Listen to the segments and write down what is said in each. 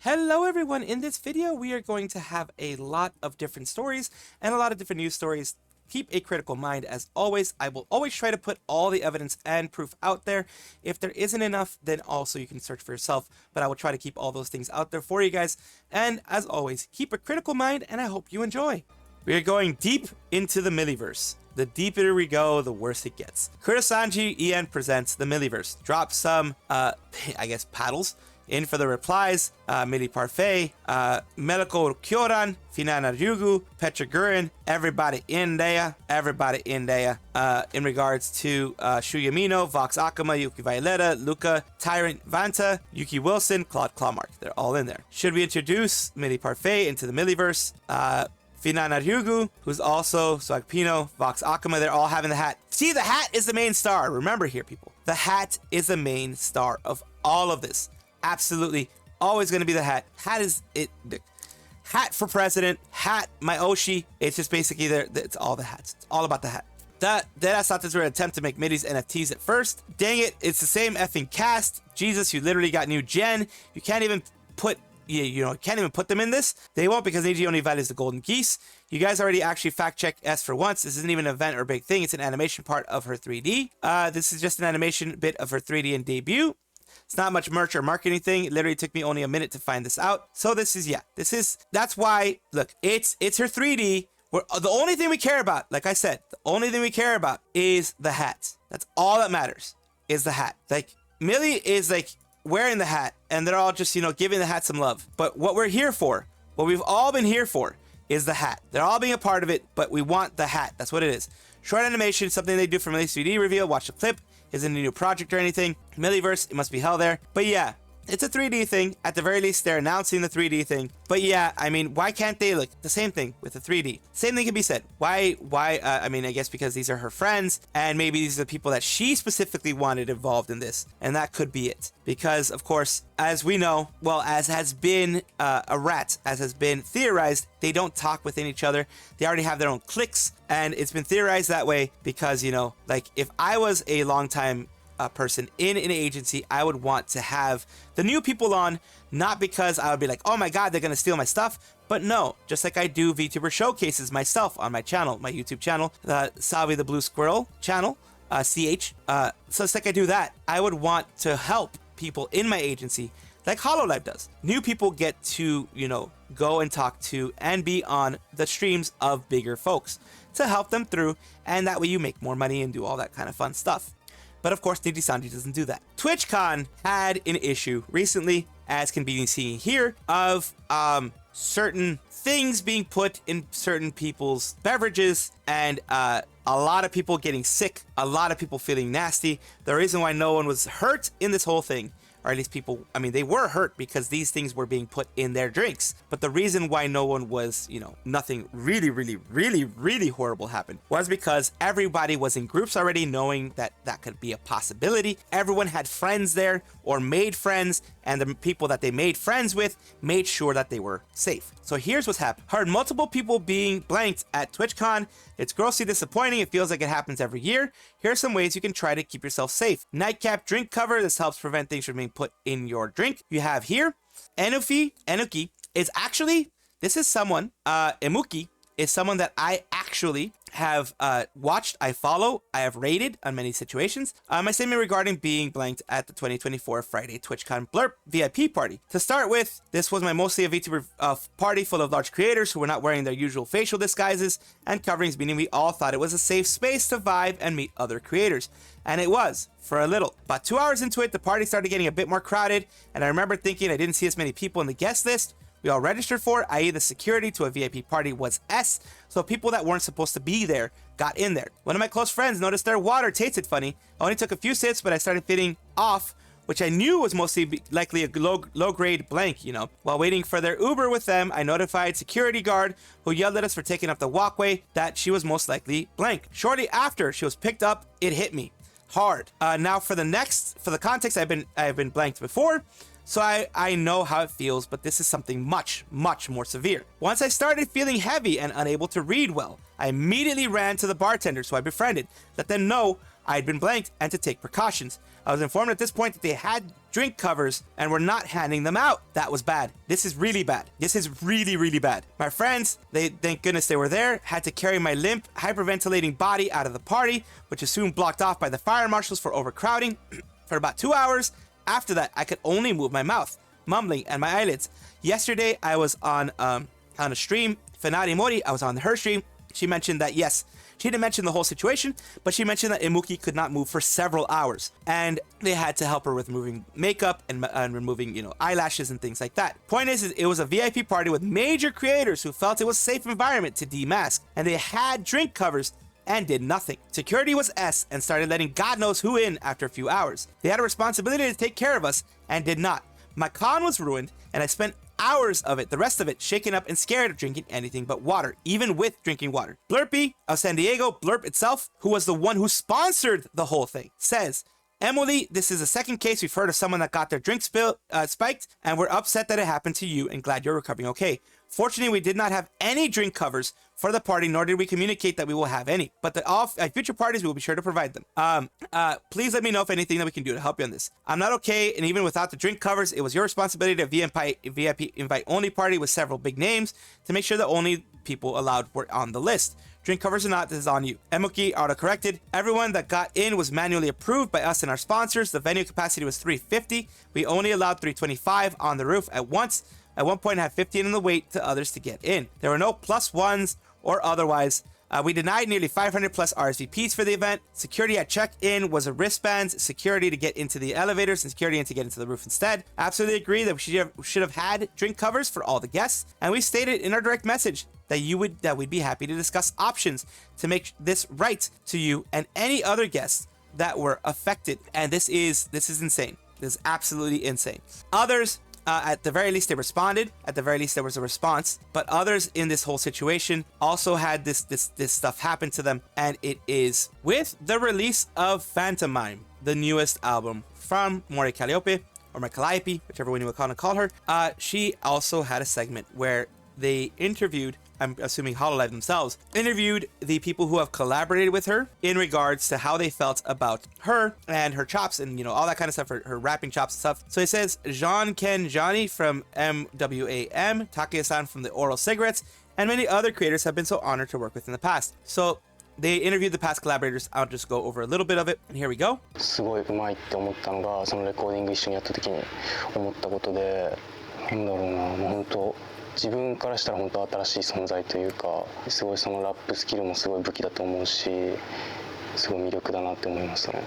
Hello everyone, in this video we are going to have a lot of different stories and a lot of different news stories. Keep a critical mind as always. I will always try to put all the evidence and proof out there. If there isn't enough, then also you can search for yourself, but I will try to keep all those things out there for you guys. And as always, keep a critical mind and I hope you enjoy. We are going deep into the Millieverse. The deeper we go, the worse it gets. Nijisanji presents the Millieverse. Drop some, I guess, paddles in for the replies. Millie Parfait, Melko Kyoran, Finana Ryugu, Petra Gurin, everybody in there. In regards to Shuyamino, Vox Akama, Yuki Violetta, Luca, Tyrant Vanta, Yuki Wilson, Claude Clawmark. They're all in there. Should we introduce Millie Parfait into the Millieverse? Finana Ryugu, who's also Swagpino, Vox Akama, they're all having the hat. See, the hat is the main star. Remember here, people. The hat is the main star of all of this. Absolutely. Always going to be the hat. Hat is it. Hat for president. Hat, my Oshi. It's just basically there. It's all the hats. It's all about the hat. Deadass thought this were an attempt to make middies NFTs at first. Dang it. It's the same effing cast. Jesus, you literally got new gen. You can't even put... can't even put them in this. They won't because Niji only values the golden geese. You guys already actually fact check S for once. This isn't even an event or big thing. It's an animation part of her 3D. This is just an animation bit of her 3D and debut. It's not much merch or marketing thing. It literally took me only a minute to find this out. So that's why, look, it's her 3D. The only thing we care about, like I said, the only thing we care about is the hat. That's all that matters is the hat. Like Millie is like wearing the hat and they're all just, giving the hat some love. But what we're here for, what we've all been here for is the hat. They're all being a part of it, but we want the hat. That's what it is. Short animation, something they do for Millie's 3D reveal. Watch the clip. Isn't a new project or anything. Millieverse, it must be hell there. But yeah, it's a 3D thing. At the very least, they're announcing the 3D thing. But yeah, I mean, why can't they look the same thing with the 3D? Same thing can be said. Why, I mean, I guess because these are her friends and maybe these are the people that she specifically wanted involved in this. And that could be it. Because, of course, as we know, well, as has been as has been theorized, they don't talk within each other. They already have their own cliques. And it's been theorized that way because, like if I was a longtime person in an agency, I would want to have the new people on, not because I would be like, oh my god, they're gonna steal my stuff, but no, just like I do Vtuber Showcases myself on my channel, my YouTube channel, the Salvi the Blue Squirrel channel, CH. So it's like I do that. I would want to help people in my agency like Hololive does. New people get to, go and talk to and be on the streams of bigger folks to help them through, and that way you make more money and do all that kind of fun stuff. But of course, Nijisanji doesn't do that. Twitchcon had an issue recently, as can be seen here, of certain things being put in certain people's beverages, and a lot of people getting sick, a lot of people feeling nasty. The reason why no one was hurt in this whole thing, or at least people, I mean, they were hurt because these things were being put in their drinks. But the reason why no one was, nothing really horrible happened was because everybody was in groups already, knowing that that could be a possibility. Everyone had friends there or made friends, and the people that they made friends with made sure that they were safe. So here's what's happened. Heard multiple people being blanked at TwitchCon. It's grossly disappointing. It feels like it happens every year. Here are some ways you can try to keep yourself safe. Nightcap drink cover. This helps prevent things from being put in your drink. You have here, Enuki is actually, this is someone, Emuki is someone that I actually have watched, I follow, I have rated on many situations. My statement regarding being blanked at the 2024 Friday TwitchCon Blurp VIP party. To start with, this was mostly a VTuber party full of large creators who were not wearing their usual facial disguises and coverings, meaning we all thought it was a safe space to vibe and meet other creators. And it was, for a little. About 2 hours into it, the party started getting a bit more crowded, and I remember thinking I didn't see as many people in the guest list we all registered for, i.e. the security to a VIP party was S, so people that weren't supposed to be there got in there. One of my close friends noticed their water tasted funny. I only took a few sips, but I started feeling off, which I knew was mostly likely a low-grade blank, While waiting for their Uber with them, I notified security guard, who yelled at us for taking up the walkway, that she was most likely blank. Shortly after she was picked up, it hit me hard. Now for the context, I've been blanked before, so I know how it feels, but this is something much more severe. Once I started feeling heavy and unable to read well, I immediately ran to the bartenders who I befriended, let them know I had been blanked and to take precautions. I was informed at this point that they had drink covers and were not handing them out. That was bad. This is really bad. This is really, really bad. My friends, thank goodness they were there, had to carry my limp, hyperventilating body out of the party, which is soon blocked off by the fire marshals for overcrowding. For about 2 hours after that, I could only move my mouth, mumbling, and my eyelids. Yesterday, I was on a stream. Fanari Mori, I was on her stream. She mentioned that, yes, she didn't mention the whole situation, but she mentioned that Imuki could not move for several hours, and they had to help her with removing makeup and removing, eyelashes and things like that. Point is, it was a VIP party with major creators who felt it was a safe environment to demask, and they had drink covers and did nothing. Security was S and started letting God knows who in after a few hours. They had a responsibility to take care of us and did not. My con was ruined, and I spent hours of it, the rest of it, shaken up and scared of drinking anything but water, even with drinking water. Blurpy of San Diego, Blurp itself, who was the one who sponsored the whole thing, says, Emily, this is the second case we've heard of someone that got their drink spiked, and we're upset that it happened to you and glad you're recovering okay. Fortunately, we did not have any drink covers for the party, nor did we communicate that we will have any. But at future parties, we will be sure to provide them. Please let me know if anything that we can do to help you on this. I'm not okay, and even without the drink covers, it was your responsibility to VIP invite-only party with several big names to make sure the only people allowed were on the list. Drink covers or not, this is on you. Emuki auto-corrected. Everyone that got in was manually approved by us and our sponsors. The venue capacity was 350. We only allowed 325 on the roof at once. At one point, I had 15 in the wait to others to get in. There were no plus ones or otherwise. We denied nearly 500 plus RSVPs for the event. Security at check-in was a wristband, security to get into the elevators, and security to get into the roof instead. Absolutely agree that we should have had drink covers for all the guests, and we stated in our direct message that we'd be happy to discuss options to make this right to you and any other guests that were affected. And this is insane. This is absolutely insane. Others, at the very least, they responded. At the very least, there was a response. But others in this whole situation also had this stuff happen to them. And it is with the release of Phantomime, the newest album from Mori Calliope, or Mori Calliope, whichever one you want to call her. She also had a segment where they interviewed, I'm assuming Hololive themselves, interviewed the people who have collaborated with her in regards to how they felt about her and her chops and, all that kind of stuff, her rapping chops and stuff. So it says, Jean-Ken Johnny from MWAM, Takeya-san from the Oral Cigarettes, and many other creators have been so honored to work with in the past. So they interviewed the past collaborators. I'll just go over a little bit of it, and here we go. すごいうまいって思ったのが、そのレコーディング一緒にやった時に思ったことで、なんだろうな、本当自分からしたら本当新しい存在というか、すごいそのラップスキルもすごい武器だと思うし、すごい魅力だなって思いましたね。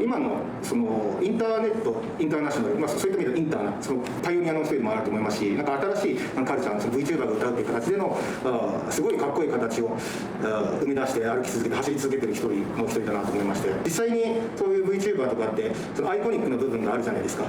今のそのインターネットインターナショナル、そういった意味でインターなそのパイオニアの一人でもあると思いますし、なんか新しいカルチャーのその Vtuber が歌うという形でのすごいかっこいい形を生み出して歩き続けて走り続けてる一人だなと思いまして、実際にそういう Vtuber とかってそのアイコニックな部分があるじゃないですか。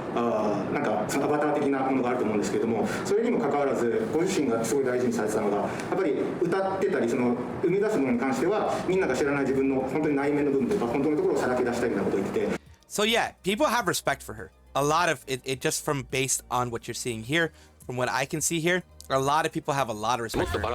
なんかそのアバター的なものがあると思うんですけれども、それにもかかわらずご自身がすごい大事にされてたのが、やっぱり歌ってたりその生み出すものに関してはみんなが知らない自分の本当に内面の部分というか本当のところをさらけ出したいようなことを言ってて。So yeah, people have respect for her. A lot of it just from based on what you're seeing here, from what I can see here, a lot of people have a lot of respect for her.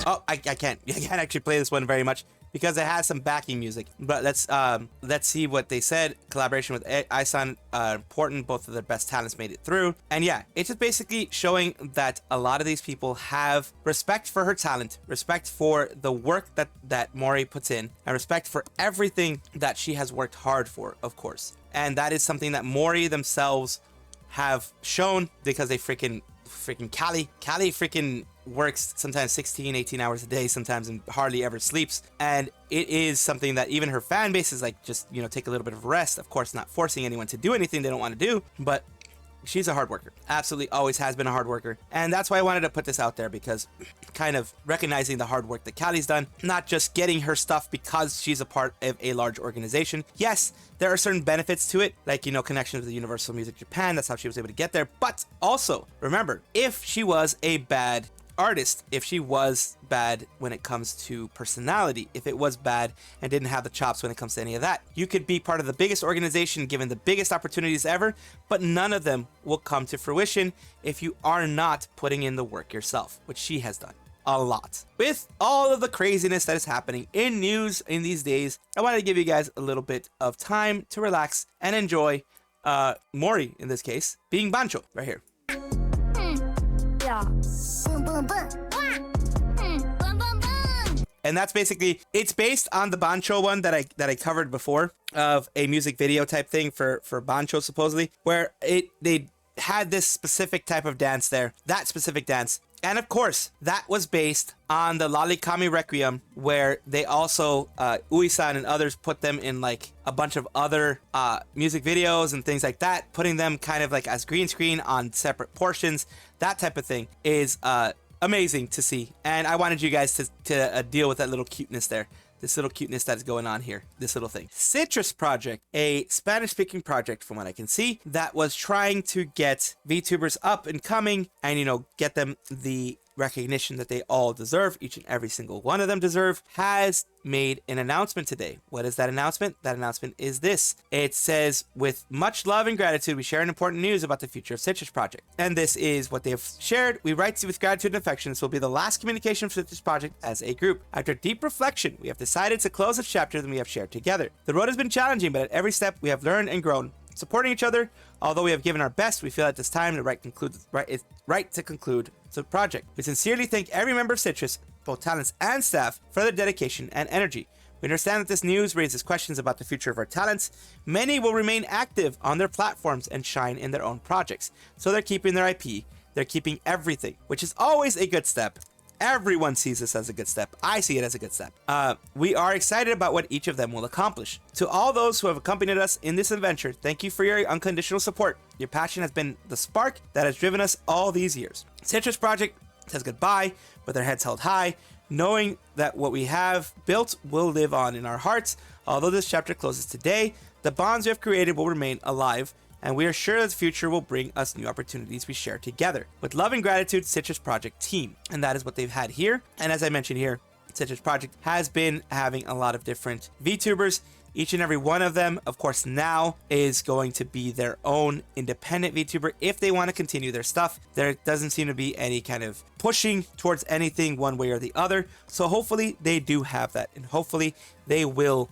Oh, I can't actually play this one very much because it has some backing music. But let's see what they said. Collaboration with Aisan, important. Both of their best talents made it through. And yeah, it's just basically showing that a lot of these people have respect for her talent, respect for the work that Mori puts in, and respect for everything that she has worked hard for, of course. And that is something that Mori themselves have shown because they freaking Callie freaking works sometimes 16, 18 hours a day sometimes and hardly ever sleeps. And it is something that even her fan base is like, just, take a little bit of rest. Of course, not forcing anyone to do anything they don't want to do, but she's a hard worker. Absolutely always has been a hard worker. And that's why I wanted to put this out there, because kind of recognizing the hard work that Callie's done, not just getting her stuff because she's a part of a large organization. Yes, there are certain benefits to it, like, connections with Universal Music Japan. That's how she was able to get there. But also, remember, if she was a bad artist, if she was bad when it comes to personality, if it was bad and didn't have the chops when it comes to any of that, you could be part of the biggest organization, given the biggest opportunities ever, but none of them will come to fruition if you are not putting in the work yourself, which she has done. a lot. With all of the craziness that is happening in news in these days, I wanted to give you guys a little bit of time to relax and enjoy Mori, in this case, being Bancho right here. Yeah. Boom, boom, boom. Boom, boom, boom. And that's basically, it's based on the Bancho one that I covered before, of a music video type thing for Bancho supposedly, where they had this specific type of dance there, that specific dance. And of course, that was based on the Lalikami Requiem, where they also, Ui-san and others put them in like a bunch of other music videos and things like that, putting them kind of like as green screen on separate portions. That type of thing is amazing to see. And I wanted you guys to deal with that little cuteness there. This little cuteness that is going on here, this little thing. CitrusProject, a Spanish-speaking project from what I can see, that was trying to get VTubers up and coming and, you know, get them the recognition that they all deserve, each and every single one of them deserve, has made an announcement today. What is that announcement? That announcement is this. It says, with much love and gratitude, we share an important news about the future of CitrusProject. And this is what they have shared. We write to you with gratitude and affection. This will be the last communication for CitrusProject as a group. After deep reflection, we have decided to close this chapter that we have shared together. The road has been challenging, but at every step we have learned and grown. Supporting each other, although we have given our best, we feel at this time the right to conclude the project. We sincerely thank every member of Citrus, both talents and staff, for their dedication and energy. We understand that this news raises questions about the future of our talents. Many will remain active on their platforms and shine in their own projects, so they're keeping their IP, they're keeping everything, which is always a good step. Everyone sees this as a good step. I see it as a good step. We are excited about what each of them will accomplish. To all those who have accompanied us in this adventure, thank you for your unconditional support. Your passion has been the spark that has driven us all these years. CitrusProject says goodbye with their heads held high, knowing that what we have built will live on in our hearts. Although this chapter closes today, the bonds we have created will remain alive, and we are sure that the future will bring us new opportunities we share together. With love and gratitude, CitrusProject team. And that is what they've had here. And as I mentioned here, CitrusProject has been having a lot of different VTubers. Each and every one of them, of course, now is going to be their own independent VTuber if they want to continue their stuff. There doesn't seem to be any kind of pushing towards anything one way or the other. So hopefully they do have that. And hopefully they will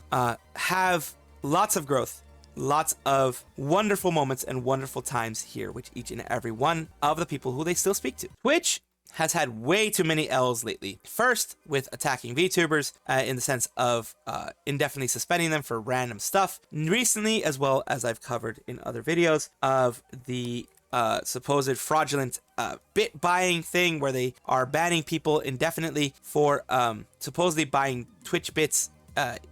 have lots of growth, lots of wonderful moments and wonderful times here with each and every one of the people who they still speak to. Twitch has had way too many L's lately. First, with attacking VTubers in the sense of indefinitely suspending them for random stuff. Recently, as well as I've covered in other videos, of the supposed fraudulent bit buying thing where they are banning people indefinitely for supposedly buying Twitch bits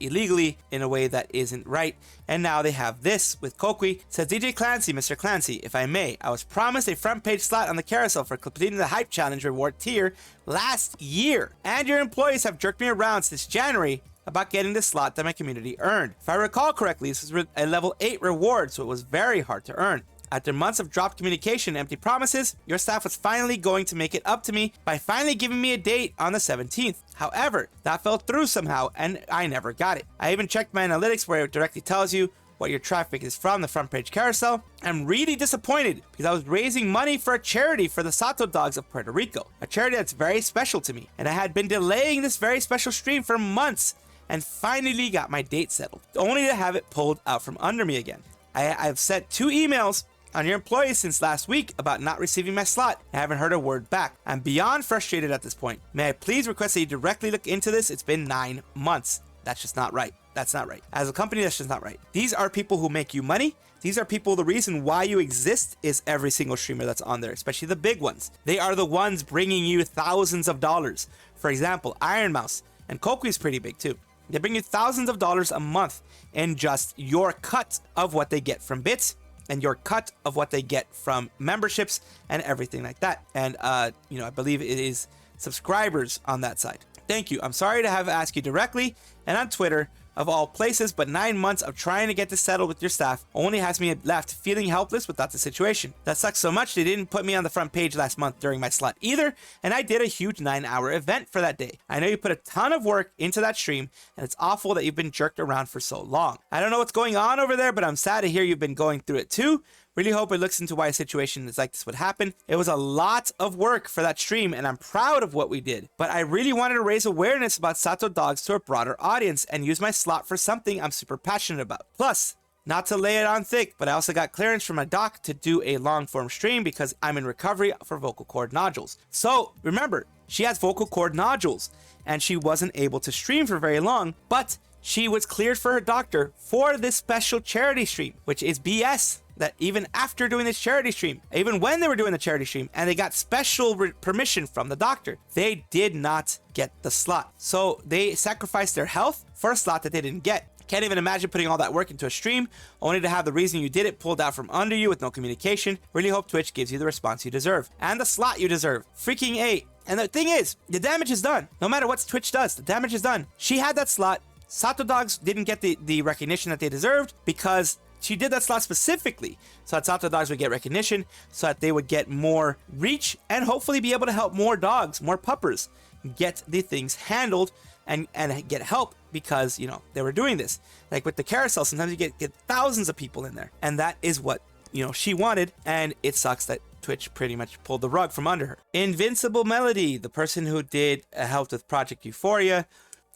illegally in a way that isn't right. And now they have this with Coqui. Says DJ Clancy, Mr. Clancy, if I may, I was promised a front page slot on the carousel for completing the Hype Challenge reward tier last year, and your employees have jerked me around since January about getting the slot that my community earned. If I recall correctly, this was a level 8 reward, so it was very hard to earn. After months of dropped communication and empty promises, your staff was finally going to make it up to me by finally giving me a date on the 17th. However, that fell through somehow and I never got it. I even checked my analytics where it directly tells you what your traffic is from the front page carousel. I'm really disappointed because I was raising money for a charity for the Sato dogs of Puerto Rico, a charity that's very special to me, and I had been delaying this very special stream for months and finally got my date settled, only to have it pulled out from under me again. I've sent 2 emails on your employees since last week about not receiving my slot. I haven't heard a word back. I'm beyond frustrated at this point. May I please request that you directly look into this? It's been 9 months. That's just not right. That's not right. As a company, that's just not right. These are people who make you money. These are people, the reason why you exist is every single streamer that's on there, especially the big ones. They are the ones bringing you thousands of dollars. For example, Iron Mouse and Coqui is pretty big too. They bring you thousands of dollars a month in just your cut of what they get from bits and your cut of what they get from memberships and everything like that. And, I believe it is subscribers on that side. Thank you. I'm sorry to have asked you directly and on Twitter, of all places, but 9 months of trying to get this settled with your staff only has me left feeling helpless without the situation. That sucks so much they didn't put me on the front page last month during my slot either, and I did a huge 9-hour event for that day. I know you put a ton of work into that stream, and it's awful that you've been jerked around for so long. I don't know what's going on over there, but I'm sad to hear you've been going through it too. Really hope it looks into why a situation like this would happen. It was a lot of work for that stream, and I'm proud of what we did. But I really wanted to raise awareness about Sato dogs to a broader audience and use my slot for something I'm super passionate about. Plus, not to lay it on thick, but I also got clearance from my doc to do a long form stream because I'm in recovery for vocal cord nodules. So remember, she has vocal cord nodules and she wasn't able to stream for very long, but she was cleared for her doctor for this special charity stream, which is BS. That even after doing this charity stream, even when they were doing the charity stream and they got special permission from the doctor, they did not get the slot. So they sacrificed their health for a slot that they didn't get. Can't even imagine putting all that work into a stream only to have the reason you did it pulled out from under you with no communication. Really hope Twitch gives you the response you deserve and the slot you deserve. Freaking A. And the thing is, the damage is done. No matter what Twitch does, the damage is done. She had that slot. Sato dogs didn't get the recognition that they deserved because she did that slot specifically so that Sato dogs would get recognition, so that they would get more reach and hopefully be able to help more dogs, more puppers, get the things handled and get help because, you know, they were doing this. Like with the carousel, sometimes you get thousands of people in there. And that is what, you know, she wanted. And it sucks that Twitch pretty much pulled the rug from under her. Invincible Melody, the person who did helped with Project Euphoria,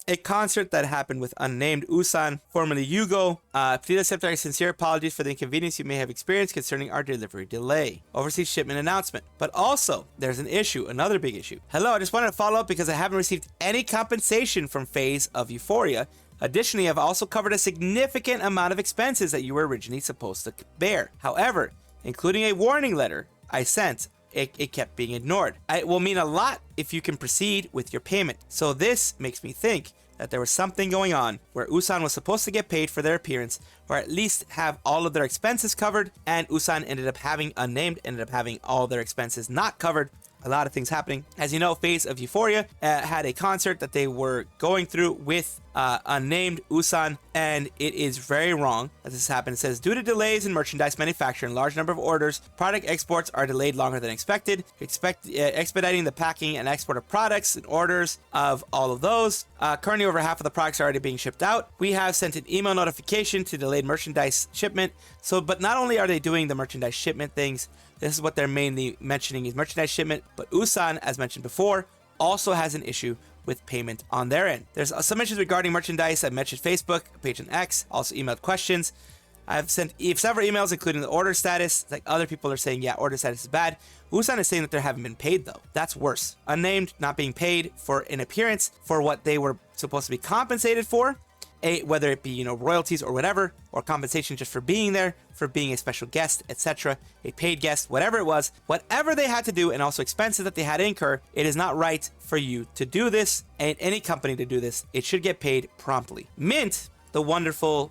a concert that happened with Unnamed Usan, formerly Yugo. Please accept our sincere apologies for the inconvenience you may have experienced concerning our delivery delay. Overseas shipment announcement. But also, there's an issue, another big issue. Hello, I just wanted to follow up because I haven't received any compensation from Phase of Euphoria. Additionally, I've also covered a significant amount of expenses that you were originally supposed to bear. However, including a warning letter I sent, it kept being ignored. It will mean a lot if you can proceed with your payment. So this makes me think that there was something going on where Usan was supposed to get paid for their appearance, or at least have all of their expenses covered, and Usan Unnamed ended up having all their expenses not covered. A lot of things happening. As you know, Phase of Euphoria had a concert that they were going through with Unnamed Usan, and it is very wrong that this happened. It says, due to delays in merchandise manufacture and large number of orders, product exports are delayed longer than expected. Expediting the packing and export of products and orders of all of those. Currently, over half of the products are already being shipped out. We have sent an email notification to delayed merchandise shipment. So, but not only are they doing the merchandise shipment things, this is what they're mainly mentioning is merchandise shipment, but Usan, as mentioned before, also has an issue with payment on their end. There's some issues regarding merchandise. I mentioned Facebook, page on X, also emailed questions. I've sent several emails, including the order status. Like other people are saying, yeah, order status is bad. Usan is saying that they haven't been paid though. That's worse. Unnamed not being paid for an appearance for what they were supposed to be compensated for. Whether it be, you know, royalties or whatever, or compensation just for being there, for being a special guest, etc., a paid guest, whatever it was, whatever they had to do, and also expenses that they had to incur, it is not right for you to do this, and any company to do this. It should get paid promptly. Mint, the wonderful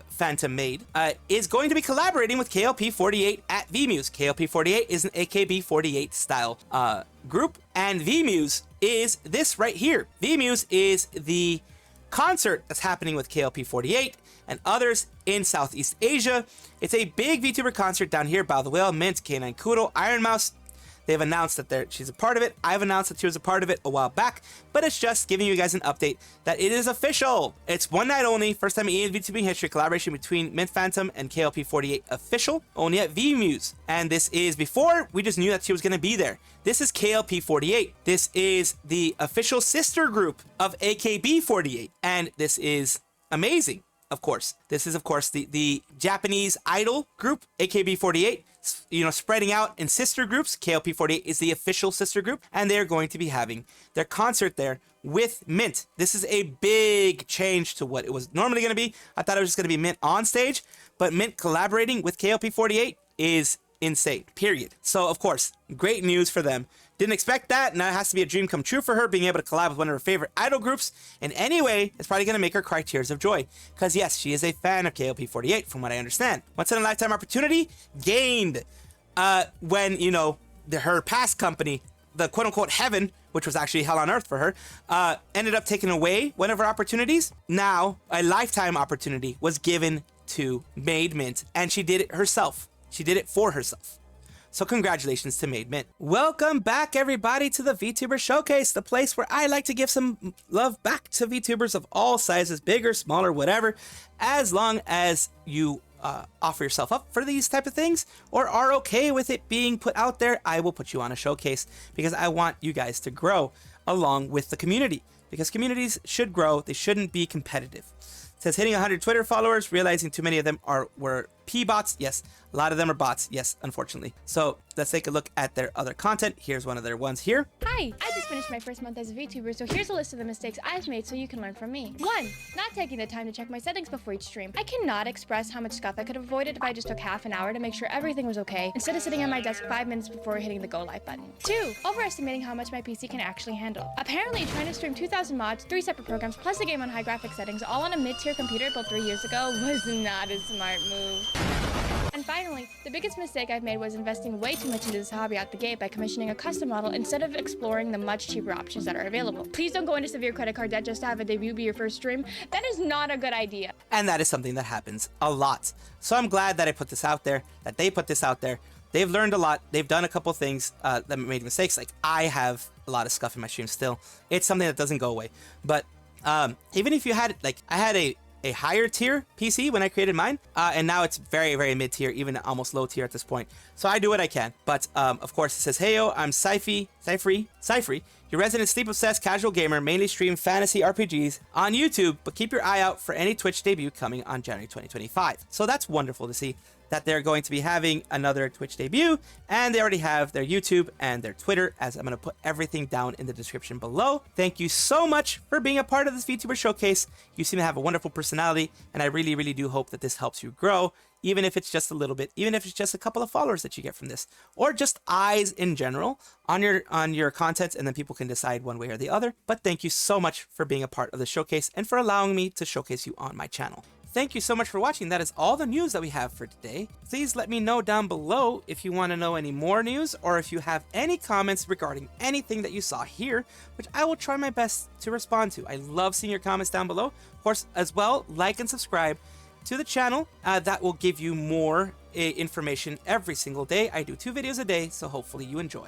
Phantom Maid, is going to be collaborating with KLP48 at Vmuse. KLP48 is an AKB48 style group, and Vmuse is this right here. Vmuse is the concert that's happening with KLP48 and others in Southeast Asia. It's a big VTuber concert down here. By the Whale, Mint, K9 Kudo, Iron Mouse. They've announced that she's a part of it. I've announced that she was a part of it a while back, but it's just giving you guys an update that it is official. It's one night only, first time in VTubing history, collaboration between Mint Phantom and KLP48 official, only at Vmuse. And this is before we just knew that she was going to be there. This is KLP48. This is the official sister group of AKB48, and this is amazing. Of course, this is of course the Japanese idol group AKB48, you know, spreading out in sister groups. KLP48 is the official sister group, and they're going to be having their concert there with Mint. This is a big change to what it was normally going to be. I thought it was just going to be Mint on stage, but Mint collaborating with KLP48 is insane, period. So of course, great news for them. Didn't expect that. Now it has to be a dream come true for her, being able to collab with one of her favorite idol groups. And anyway, it's probably going to make her cry tears of joy. Because yes, she is a fan of KLP48, from what I understand. Once in a lifetime opportunity gained when, you know, her past company, the quote-unquote heaven, which was actually hell on earth for her, ended up taking away one of her opportunities. Now, a lifetime opportunity was given to Made Mint, and she did it herself. She did it for herself. So congratulations to Made Mint. Welcome back, everybody, to the Vtuber Showcase, the place where I like to give some love back to VTubers of all sizes, bigger, smaller, whatever, as long as you offer yourself up for these type of things or are okay with it being put out there, I will put you on a showcase because I want you guys to grow along with the community, because communities should grow. They shouldn't be competitive. It says hitting 100 Twitter followers, realizing too many of them were P-bots. Yes, a lot of them are bots. Yes, unfortunately. So let's take a look at their other content. Here's one of their ones here. Hi, I just finished my first month as a VTuber, so here's a list of the mistakes I've made so you can learn from me. 1. Not taking the time to check my settings before each stream. I cannot express how much scuff I could have avoided if I just took half an hour to make sure everything was okay, instead of sitting at my desk 5 minutes before hitting the go live button. 2. Overestimating how much my PC can actually handle. Apparently, trying to stream 2,000 mods, 3 separate programs, plus a game on high graphic settings, all on a mid-tier computer built 3 years ago was not a smart move. And finally, the biggest mistake I've made was investing way too much into this hobby out the gate by commissioning a custom model instead of exploring the much cheaper options that are available. Please don't go into severe credit card debt just to have a debut be your first stream. That is not a good idea. And that is something that happens a lot. So I'm glad that I put this out there, that they put this out there. They've learned a lot. They've done a couple things that made mistakes. Like I have a lot of scuff in my stream still. It's something that doesn't go away. But even if you had, like I had a higher tier PC when I created mine, and now it's very, very mid tier, even almost low tier at this point. So I do what I can. But of course it says, heyo, I'm Cyphrie, your resident sleep-obsessed casual gamer, mainly stream fantasy RPGs on YouTube, but keep your eye out for any Twitch debut coming on January 2025. So that's wonderful to see that they're going to be having another Twitch debut, and they already have their YouTube and their Twitter, as I'm going to put everything down in the description below. Thank you so much for being a part of this VTuber Showcase. You seem to have a wonderful personality, and I really, really do hope that this helps you grow, even if it's just a little bit, even if it's just a couple of followers that you get from this, or just eyes in general on your content, and then people can decide one way or the other. But thank you so much for being a part of the showcase and for allowing me to showcase you on my channel. Thank you so much for watching. That is all the news that we have for today. Please let me know down below if you want to know any more news or if you have any comments regarding anything that you saw here, which I will try my best to respond to. I love seeing your comments down below. Of course, as well, like and subscribe to the channel. That will give you more information every single day. I do 2 videos a day, so hopefully you enjoy.